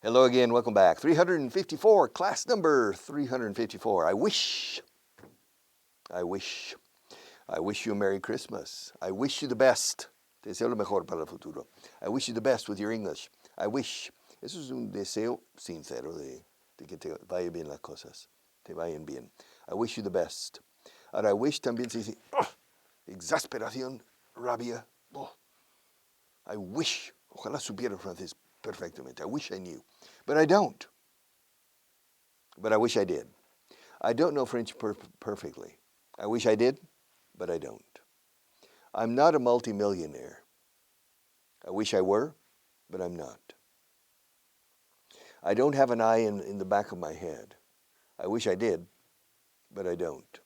Hello again, welcome back. 354, class number 354. I wish you a Merry Christmas. I wish you the best. Te deseo lo mejor para el futuro. I wish you the best with your English. I wish. Eso es un deseo sincero de que te vayan bien las cosas. Te vayan bien. I wish you the best. Ahora, I wish también se dice exasperación, rabia. I wish. Ojalá supiera francés perfectamente. I wish I knew. But I don't. But I wish I did. I don't know French perfectly. I wish I did, but I don't. I'm not a multimillionaire. I wish I were, but I'm not. I don't have an eye in the back of my head. I wish I did, but I don't.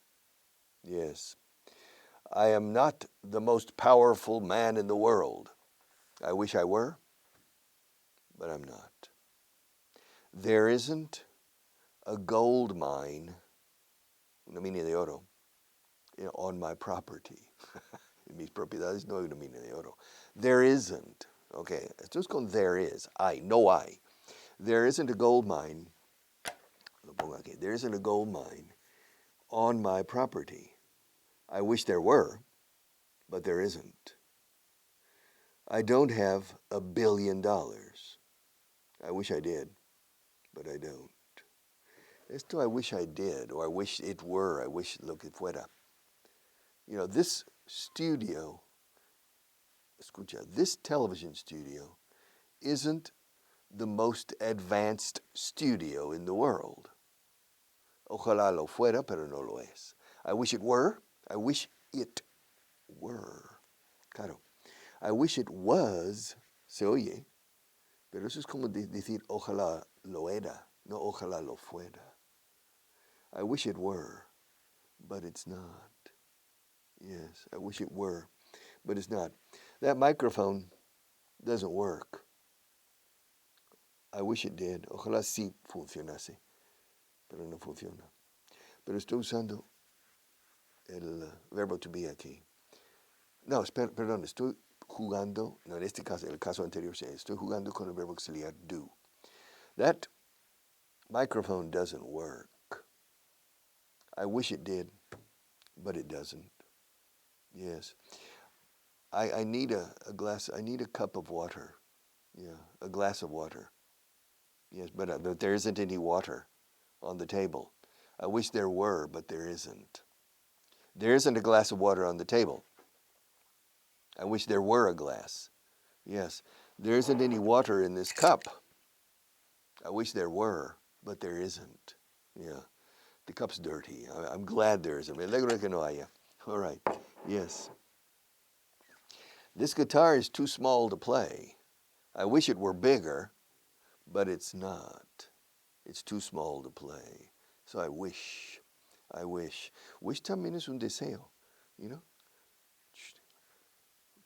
Yes. I am not the most powerful man in the world. I wish I were, but I'm not. There isn't a gold mine, una mina de oro, on my property. En mis propiedades no hay una mina de oro. There isn't. Okay, esto es con there is. No hay. There isn't a gold mine. Lo pongo aquí. There isn't a gold mine on my property. I wish there were, but there isn't. I don't have $1 billion. I wish I did, but I don't. Esto I wish I did, or I wish it were, I wish lo que fuera. You know, this studio, escucha, this television studio isn't the most advanced studio in the world. Ojalá lo fuera, pero no lo es. I wish it were. I wish it were. Claro. I wish it was, se oye, pero eso es como decir ojalá lo era, no ojalá lo fuera. I wish it were, but it's not. Yes, I wish it were, but it's not. That microphone doesn't work. I wish it did. Ojalá sí funcionase, pero no funciona. Pero estoy usando el verbo to be aquí. No, perdón, estoy jugando, no, en este caso, el caso anterior, estoy jugando con el verbo auxiliar do. That microphone doesn't work. I wish it did, but it doesn't. Yes. I need a glass, I need a cup of water. Yeah, a glass of water. Yes, but there isn't any water on the table. I wish there were, but there isn't. There isn't a glass of water on the table. I wish there were a glass. Yes, there isn't any water in this cup. I wish there were, but there isn't. Yeah, the cup's dirty. I'm glad there isn't. Me alegro que no haya. All right, yes. This guitar is too small to play. I wish it were bigger, but it's not. It's too small to play. So I wish. Wish también es un deseo, you know?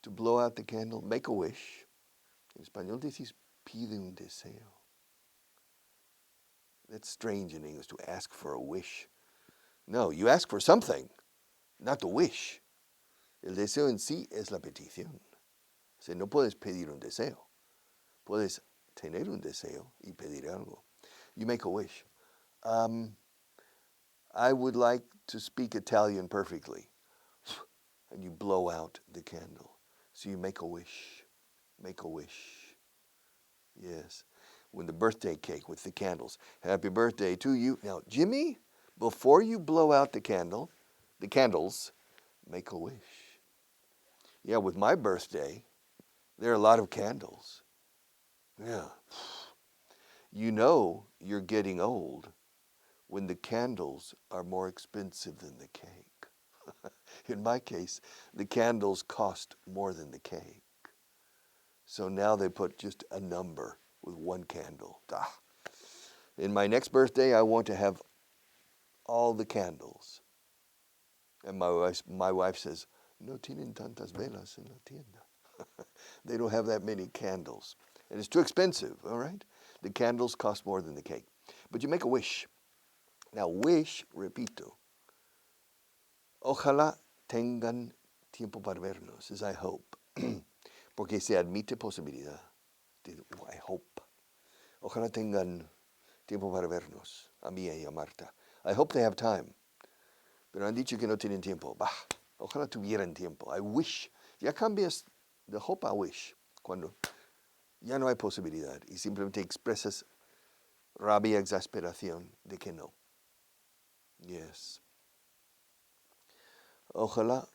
To blow out the candle, make a wish. En español decís pide un deseo. That's strange in English, to ask for a wish. No, you ask for something, not the wish. El deseo en sí es la petición. O sea, no puedes pedir un deseo. Puedes tener un deseo y pedir algo. You make a wish. I would like to speak Italian perfectly. And you blow out the candle. So you make a wish. Make a wish. Yes. When the birthday cake with the candles. Happy birthday to you. Now, Jimmy, before you blow out the candles, make a wish. Yeah, with my birthday, there are a lot of candles. Yeah. You know you're getting old when the candles are more expensive than the cake. In my case, the candles cost more than the cake. So now they put just a number with one candle. In my next birthday, I want to have all the candles. And my wife says, no tienen tantas velas en la tienda. They don't have that many candles. And it's too expensive, all right? The candles cost more than the cake. But you make a wish. Now, wish, repito. Ojalá tengan tiempo para vernos, as I hope. Porque se admite posibilidad. I hope. Ojalá tengan tiempo para vernos, a mí y a Marta. I hope they have time. Pero han dicho que no tienen tiempo. Bah, ojalá tuvieran tiempo. I wish. Ya cambias the hope a wish cuando ya no hay posibilidad y simplemente expresas rabia, exasperación de que no. Yes. Ojalá,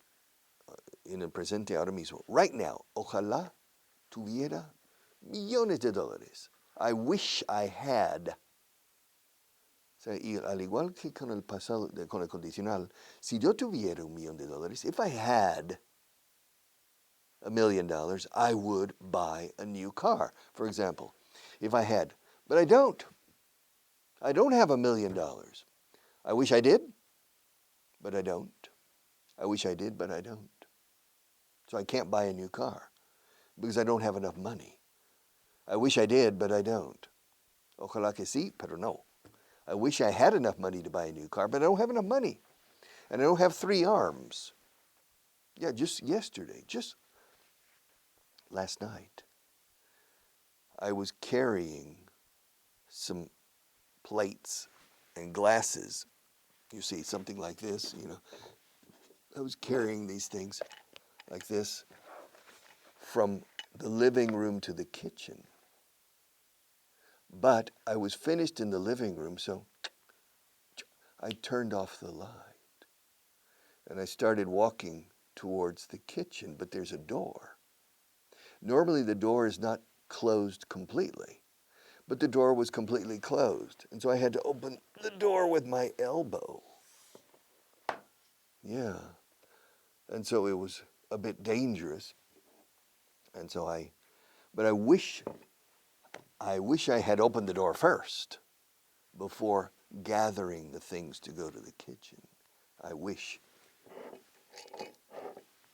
en el presente ahora mismo, right now, ojalá tuviera millones de dólares. I wish I had. O sea, y al igual que con el pasado, con el condicional, si yo tuviera $1,000,000, if I had $1 million, I would buy a new car, for example. If I had. But I don't. I don't have $1 million. I wish I did, but I don't. I wish I did, but I don't. So I can't buy a new car because I don't have enough money. I wish I did, but I don't. Ojalá que sí, pero no. I wish I had enough money to buy a new car, but I don't have enough money. And I don't have 3 arms. Yeah, just yesterday, just last night, I was carrying some plates and glasses. You see, something like this, you know. I was carrying these things like this from the living room to the kitchen. But I was finished in the living room, so I turned off the light. And I started walking towards the kitchen, but there's a door. Normally the door is not closed completely, but the door was completely closed. And so I had to open the door with my elbow. Yeah. And so it was a bit dangerous. And so but I wish I had opened the door first before gathering the things to go to the kitchen. I wish.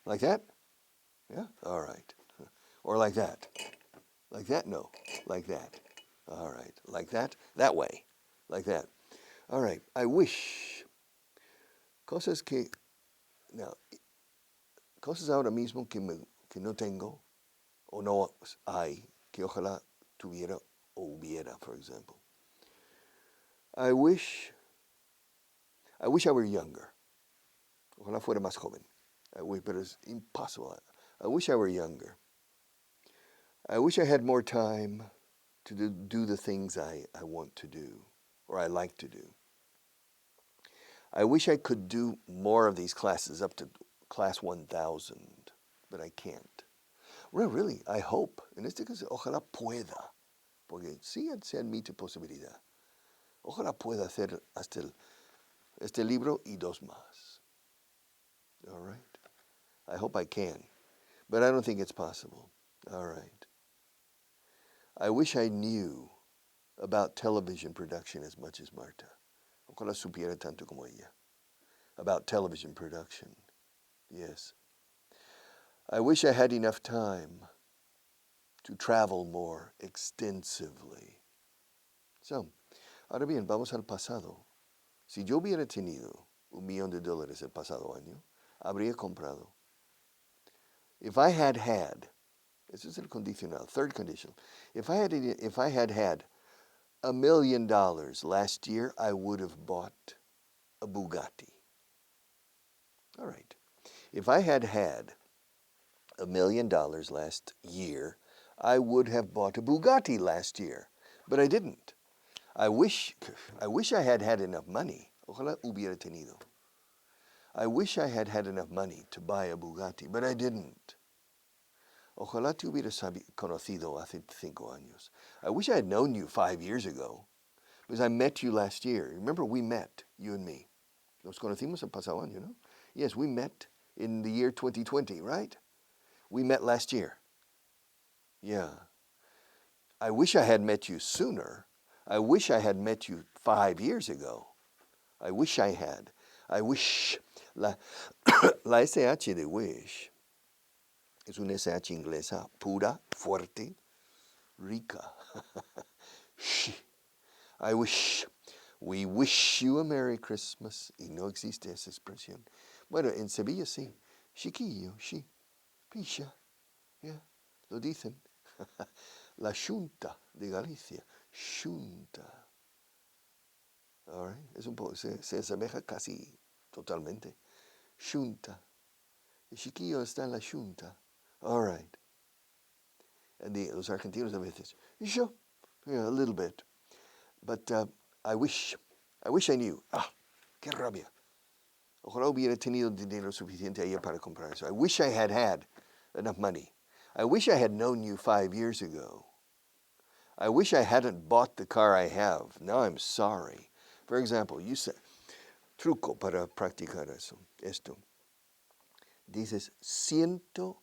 Like that? Yeah? All right. Or like that. Like that? No. Like that. All right. Like that? That way. Like that. All right. I wish. Cosas ahora mismo que no tengo o no hay, que ojalá tuviera o hubiera, for example. I wish I were younger. Ojalá fuera más joven. Pero it's impossible. I wish I were younger. I wish I had more time to do the things I want to do or I like to do. I wish I could do more of these classes up to class 1000, but I can't. Well, really, I hope. En este caso, ojalá pueda, porque sí se admite posibilidad. Ojalá pueda hacer hasta este libro y 2 más. All right? I hope I can, but I don't think it's possible. All right. I wish I knew about television production as much as Marta. Ojalá supiera tanto como ella. About television production. Yes. I wish I had enough time to travel more extensively. So, ahora bien, vamos al pasado. Si yo hubiera tenido $1,000,000 el pasado año, habría comprado. If I had, this is el condicional, third condition. If I had $1 million last year, I would have bought a Bugatti. All right. If I had $1 million last year, I would have bought a Bugatti last year, but I didn't. I wish I had enough money. Ojalá hubiera tenido. I wish I had enough money to buy a Bugatti, but I didn't. Ojalá te hubiera conocido hace 5 años. I wish I had known you 5 years ago, because I met you last year. Remember, we met, you and me. Nos conocimos el pasado año, ¿no? Yes, we met in the year 2020, right? We met last year. Yeah. I wish I had met you sooner. I wish I had met you 5 years ago. I wish I had. I wish. La SH de wish es una SH inglesa pura, fuerte, rica. I wish. We wish you a Merry Christmas. Y no existe esa expresión. Bueno, en Sevilla sí. Chiquillo, sí. Pisha. Yeah, lo dicen. La Junta de Galicia. Shunta. All right? Es un poco, se asemeja casi totalmente. Shunta. El chiquillo está en la shunta. All right. And los argentinos a veces, yo, yeah, a little bit. But I wish I knew. Ah, qué rabia. Ojalá hubiera tenido dinero suficiente ayer para comprar eso. I wish I had enough money. I wish I had known you 5 years ago. I wish I hadn't bought the car I have. Now I'm sorry. For example, you say, truco para practicar esto. Dices, siento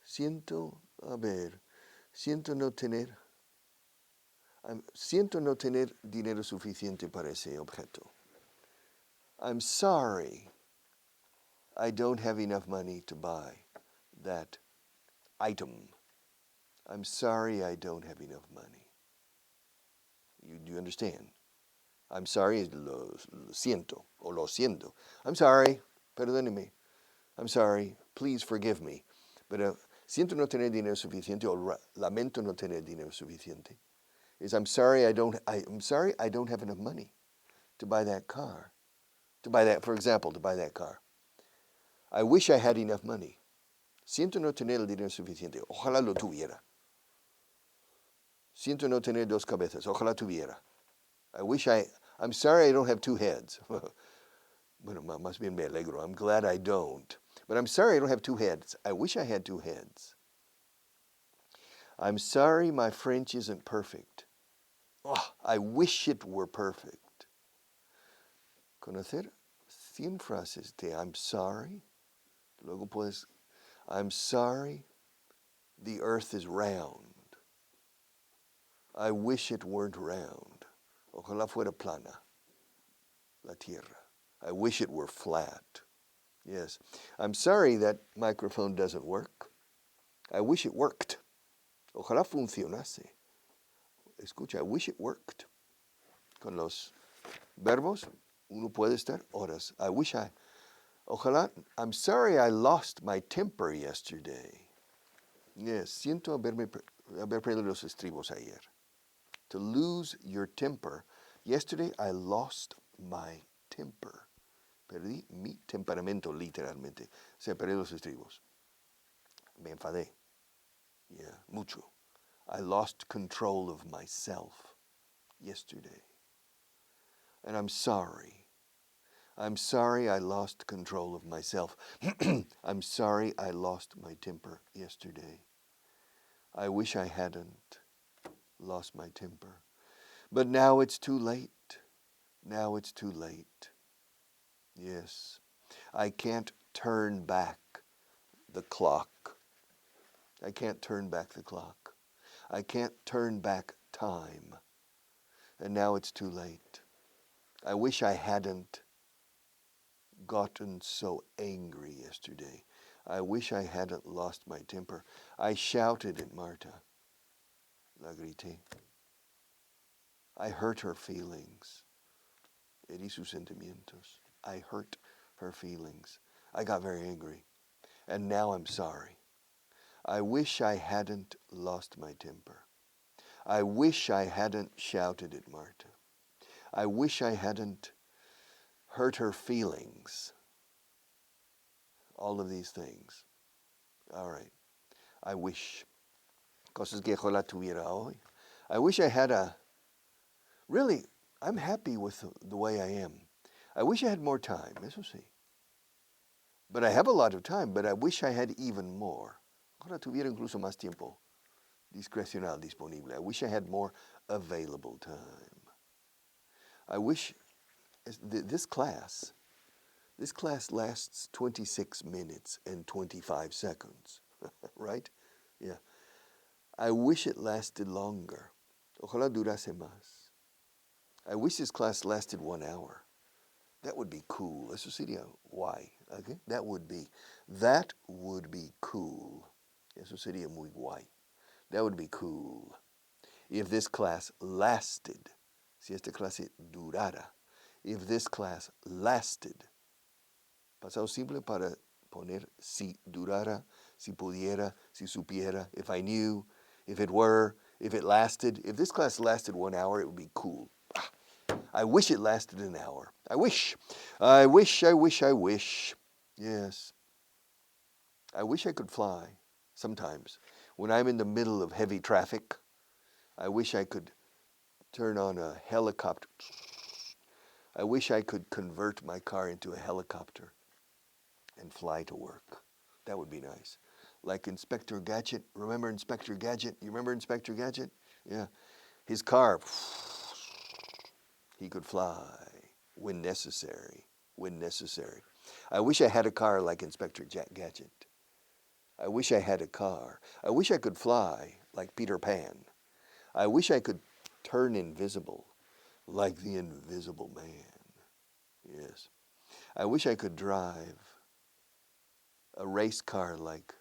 siento no tener dinero suficiente para ese objeto. I'm sorry I don't have enough money to buy that item. I'm sorry I don't have enough money. Do you understand? I'm sorry, lo siento, o lo siento. I'm sorry, perdóneme. I'm sorry, please forgive me. But siento no tener dinero suficiente o lamento no tener dinero suficiente. I'm sorry I don't have enough money to buy that car. For example, to buy that car. I wish I had enough money. Siento no tener el dinero suficiente. Ojalá lo tuviera. Siento no tener dos cabezas. Ojalá tuviera. I'm sorry I don't have two heads. Bueno, más bien me alegro. I'm glad I don't. But I'm sorry I don't have two heads. I wish I had two heads. I'm sorry my French isn't perfect. Oh, I wish it were perfect. Conocer 100 frases de I'm sorry. Luego puedes, I'm sorry the earth is round. I wish it weren't round. Ojalá fuera plana la tierra. I wish it were flat. Yes. I'm sorry that microphone doesn't work. I wish it worked. Ojalá funcionase. Escucha, I wish it worked. Con los verbos, uno puede estar horas. Ojalá, I'm sorry I lost my temper yesterday. Yes, siento haber perdido los estribos ayer. To lose your temper. Yesterday I lost my temper. Perdí mi temperamento, literalmente. Se perdí los estribos. Me enfadé. Yeah, mucho. I lost control of myself yesterday. And I'm sorry. I'm sorry I lost control of myself. I'm sorry I lost my temper yesterday. I wish I hadn't lost my temper. But now it's too late. Now it's too late. Yes. I can't turn back the clock. I can't turn back the clock. I can't turn back time. And now it's too late. I wish I hadn't gotten so angry yesterday. I wish I hadn't lost my temper. I shouted at Marta. La grité. I hurt her feelings. Herí sus sentimientos. I hurt her feelings. I got very angry. And now I'm sorry. I wish I hadn't lost my temper. I wish I hadn't shouted at Marta. I wish I hadn't hurt her feelings. All of these things. All right. I wish. Cosas que ojalá tuviera hoy. I wish I had really, I'm happy with the way I am. I wish I had more time, eso sí. But I have a lot of time, but I wish I had even more. Ojalá tuviera incluso más tiempo discrecional disponible. I wish I had more available time. I wish this class lasts 26 minutes and 25 seconds, right? Yeah. I wish it lasted longer. Ojalá durase más. I wish this class lasted 1 hour. That would be cool. Eso sería guay. Okay? That would be cool. Eso sería muy guay. That would be cool. If this class lasted, si esta clase durara, if this class lasted, pasado simple para poner si durara, si pudiera, si supiera, if I knew, if it were, If this class lasted 1 hour, it would be cool. I wish it lasted an hour. I wish. Yes. I wish I could fly sometimes. When I'm in the middle of heavy traffic, I wish I could turn on a helicopter. I wish I could convert my car into a helicopter and fly to work. That would be nice. Like Inspector Gadget. Remember Inspector Gadget? You remember Inspector Gadget? Yeah. His car, he could fly when necessary. When necessary. I wish I had a car like Inspector Gadget. I wish I had a car. I wish I could fly like Peter Pan. I wish I could turn invisible like the Invisible Man. Yes. I wish I could drive a race car like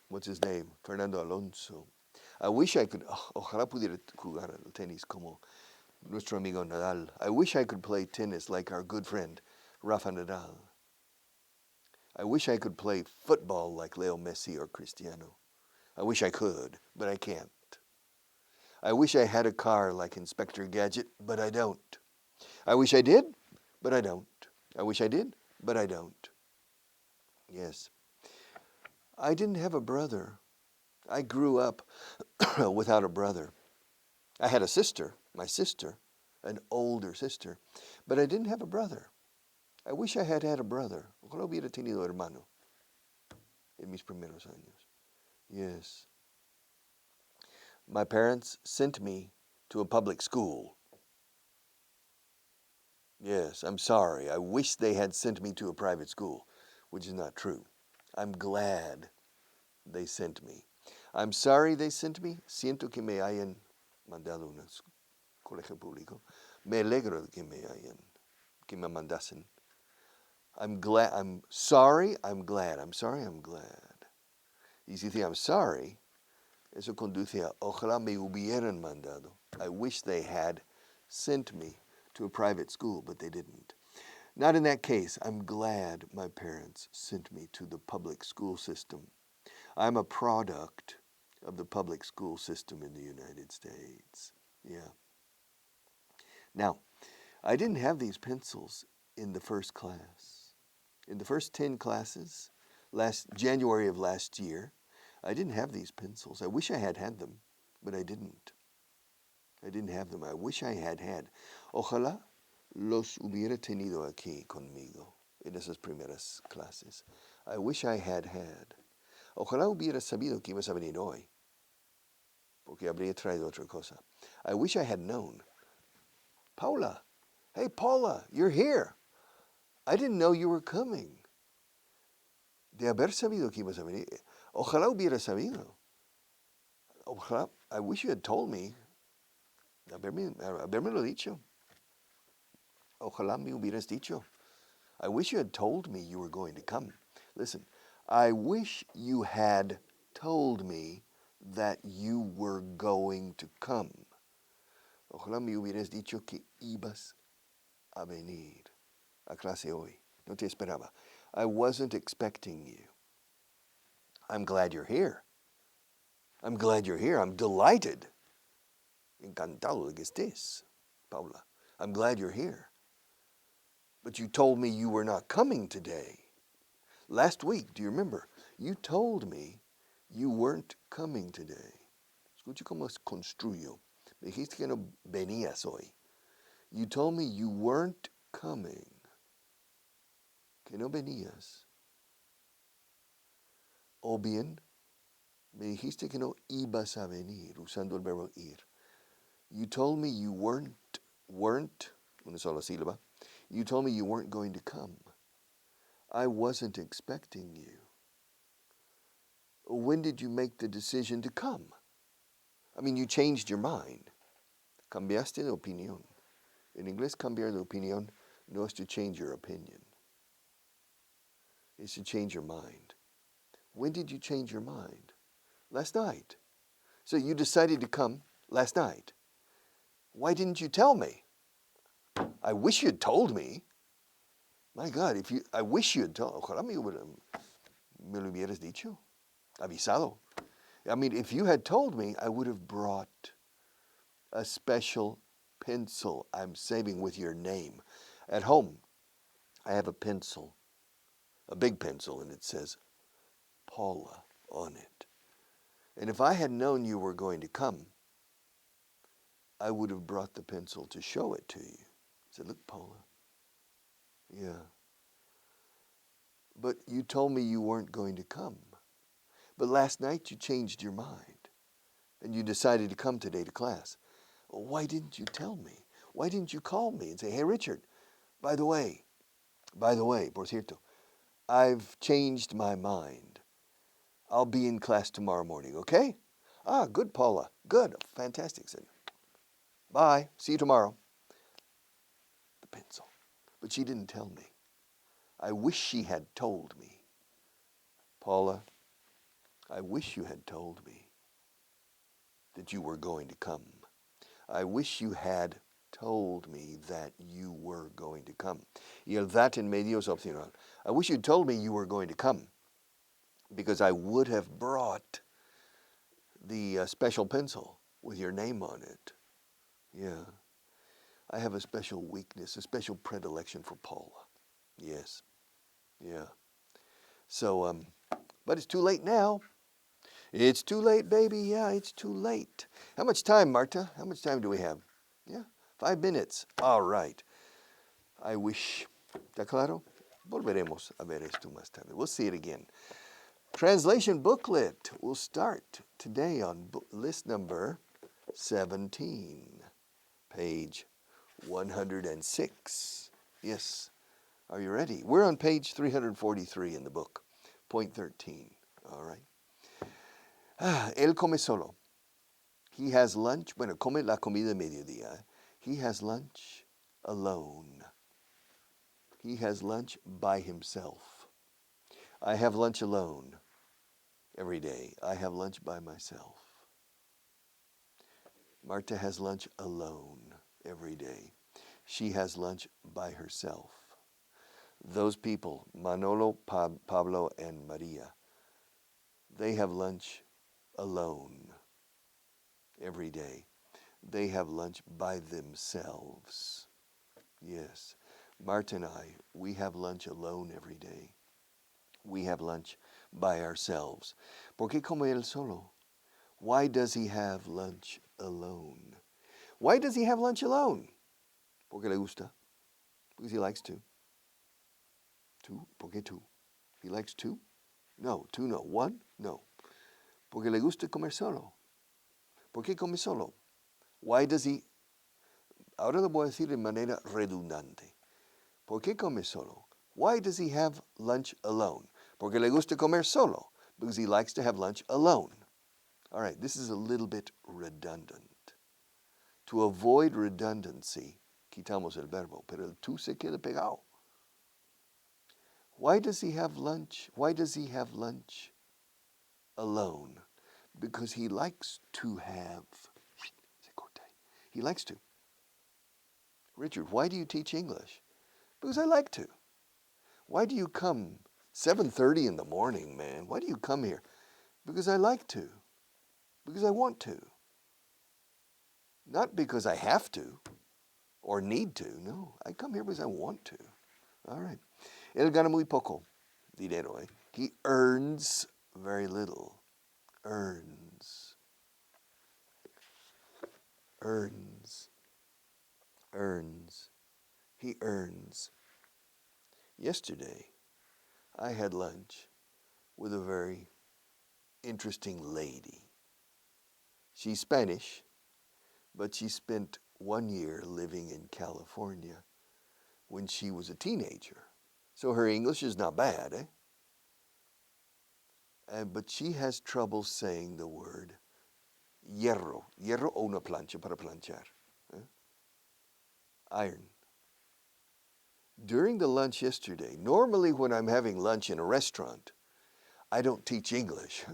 what's his name? Fernando Alonso. I wish I could, ojalá pudiera jugar al tenis como nuestro amigo Nadal. I wish I could play tennis like our good friend Rafa Nadal. I wish I could play football like Leo Messi or Cristiano. I wish I could, but I can't. I wish I had a car like Inspector Gadget, but I don't. I wish I did, but I don't. I wish I did, but I don't. Yes. I didn't have a brother. I grew up without a brother. I had a sister, my sister, an older sister, but I didn't have a brother. I wish I had had a brother. Ojalá hubiera tenido hermano en mis primeros años. Yes. My parents sent me to a public school. Yes, I'm sorry. I wish they had sent me to a private school, which is not true. I'm glad they sent me. I'm sorry they sent me. Siento que me hayan mandado a un colegio público. Me alegro de que me mandasen. I'm glad. I'm sorry. I'm glad. I'm sorry. I'm glad. Y si dice I'm sorry, eso conduce a ojalá me hubieran mandado. I wish they had sent me to a private school, but they didn't. Not in that case. I'm glad my parents sent me to the public school system. I'm a product of the public school system in the United States. Yeah. Now, I didn't have these pencils in the first class. In the first 10 classes, January of last year, I didn't have these pencils. I wish I had had them, but I didn't. I didn't have them. I wish I had had. Ojalá los hubiera tenido aquí conmigo en esas primeras clases. I wish I had had. Ojalá hubiera sabido que ibas a venir hoy, porque habría traído otra cosa. I wish I had known. Paula, hey Paula, you're here. I didn't know you were coming. De haber sabido que ibas a venir. Ojalá hubiera sabido. Ojalá, I wish you had told me. Habérmelo dicho. Ojalá me hubieras dicho. I wish you had told me you were going to come. Listen, I wish you had told me that you were going to come. Ojalá me hubieras dicho que ibas a venir a clase hoy. No te esperaba. I wasn't expecting you. I'm glad you're here. I'm glad you're here. I'm delighted. Encantado de que estés, Paula. I'm glad you're here. But you told me you were not coming today. Last week, do you remember? You told me you weren't coming today. Escucha cómo construyo. Me dijiste que no venías hoy. You told me you weren't coming. Que no venías. O bien, me dijiste que no ibas a venir, usando el verbo ir. You told me you weren't, una sola sílaba. You told me you weren't going to come. I wasn't expecting you. When did you make the decision to come? I mean, you changed your mind. Cambiaste de opinión. En inglés, cambiar de opinión no es to change your opinion. It's to change your mind. When did you change your mind? Last night. So you decided to come last night. Why didn't you tell me? I wish you'd told me. My God, I wish you'd told. Ojalá me lo hubieras dicho. Avisado. I mean, if you had told me, I would have brought a special pencil I'm saving with your name. At home, I have a pencil, a big pencil, and it says Paula on it. And if I had known you were going to come, I would have brought the pencil to show it to you. I said, look, Paula. Yeah. But you told me you weren't going to come. But last night you changed your mind and you decided to come today to class. Well, why didn't you tell me? Why didn't you call me and say, hey, Richard, by the way, por cierto, I've changed my mind. I'll be in class tomorrow morning, okay? Ah, good, Paula. Good. Fantastic. Said, bye. See you tomorrow. The pencil. But she didn't tell me. I wish she had told me. Paula, I wish you had told me that you were going to come. I wish you had told me that you were going to come. Y el that en medio es opcional. I wish you'd told me you were going to come because I would have brought the special pencil with your name on it. Yeah. I have a special weakness, a special predilection for Paula. Yes. Yeah. So, but it's too late now. It's too late, baby. Yeah, it's too late. How much time, Marta? How much time do we have? Yeah, 5 minutes. All right. I wish. ¿Está claro? Volveremos a ver esto más tarde. We'll see it again. Translation booklet. We'll start today on list number 17, page 106. Yes. Are you ready? We're on page 343 in the book, point 13. All right. Él come solo. He has lunch. Bueno, come la comida mediodía. He has lunch alone. He has lunch by himself. I have lunch alone every day. I have lunch by myself. Marta has lunch alone every day. She has lunch by herself. Those people, Manolo, Pablo, and Maria, they have lunch alone every day. They have lunch by themselves. Yes. Marta and I, we have lunch alone every day. We have lunch by ourselves. ¿Por qué come él solo? Why does he have lunch alone? Why does he have lunch alone? Porque le gusta. Because he likes to. Two? ¿Por qué two? He likes two? No, two no. One? No. Porque le gusta comer solo. ¿Por qué come solo? Why does he... Ahora lo voy a decir de manera redundante. ¿Por qué come solo? Why does he have lunch alone? Porque le gusta comer solo. Because he likes to have lunch alone. All right, this is a little bit redundant. To avoid redundancy, quitamos el verbo, pero el tú se queda pegado. Why does he have lunch? Why does he have lunch alone? Because he likes to have. He likes to. Richard, why do you teach English? Because I like to. Why do you come 7:30 in the morning, man? Why do you come here? Because I like to. Because I want to. Not because I have to or need to. No, I come here because I want to. All right. Él gana muy poco dinero. He earns very little. Earns. Earns. Earns. He earns. Yesterday, I had lunch with a very interesting lady. She's Spanish, but she spent 1 year living in California when she was a teenager. So her English is not bad, but she has trouble saying the word hierro. Hierro o una plancha para planchar. Iron. During the lunch yesterday, normally when I'm having lunch in a restaurant, I don't teach English.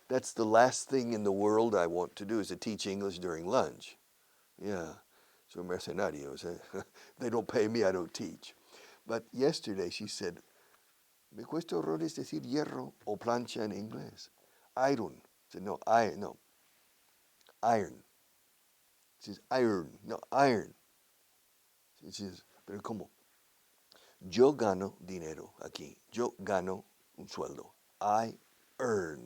That's the last thing in the world I want to do is to teach English during lunch. Yeah, so mercenarios. They don't pay me, I don't teach. But yesterday she said, me cuesta horrores decir hierro o plancha en inglés. Iron. Say, no, no. Iron. She says, iron. No, iron. She says, pero ¿cómo? Yo gano dinero aquí. Yo gano un sueldo. I earn.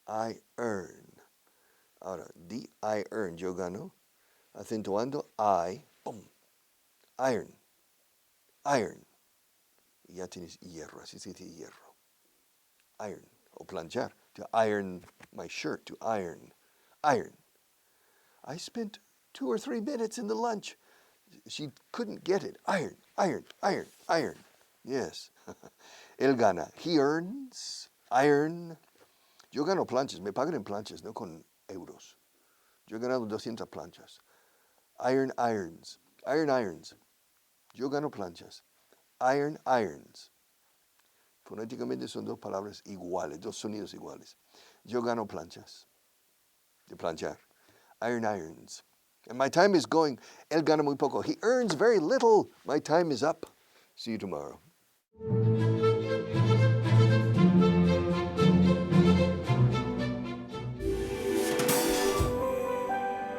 I earn. Ahora, I earn, yo gano. Acentuando, boom. Iron. Iron. Y ya tienes hierro, así se dice hierro. Iron. O planchar. To iron my shirt. To iron. Iron. I spent 2 or 3 minutes in the lunch. She couldn't get it. Iron, iron, iron, iron. Yes. Él gana. He earns. Iron. Yo gano planchas. Me pagan en planchas, no con euros. Yo he ganado 200 planchas. Iron irons. Iron irons. Yo gano planchas. Iron irons. Fonéticamente son 2 palabras iguales, 2 sonidos iguales. Yo gano planchas. De planchar. Iron irons. And my time is going. Él gana muy poco. He earns very little. My time is up. See you tomorrow.